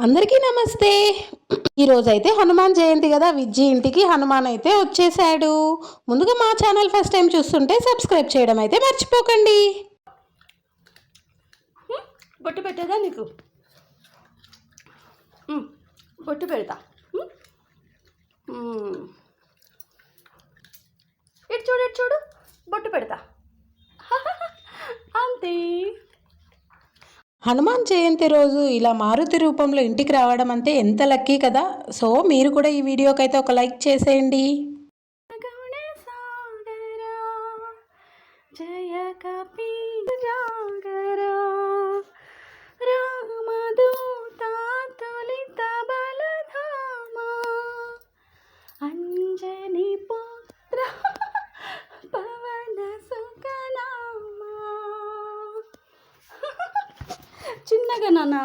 అందరికీ నమస్తే. ఈరోజైతే హనుమాన్ జయంతి కదా, విజ్జి ఇంటికి హనుమాన్ అయితే వచ్చేసాడు. ముందుగా మా ఛానల్ ఫస్ట్ టైం చూస్తుంటే సబ్స్క్రైబ్ చేయడం అయితే మర్చిపోకండి. బొట్టు పెట్టేదా నీకు? బొట్టు పెడతా. ఇటు చూడు, ఇటు చూడు, బొట్టు పెడతా. అంతే. హనుమాన్ జయంతి రోజు ఇలా మారుతి రూపంలో ఇంటికి రావడం అంటే ఎంత లక్కీ కదా. సో మీరు కూడా ఈ వీడియోకైతే ఒక లైక్ చేసేయండి. జయ కపి జాగరా రామదూత తులిత బలధామ అంజని పుత్ర పవన సుఖనామ. చిన్నగా నాన్న.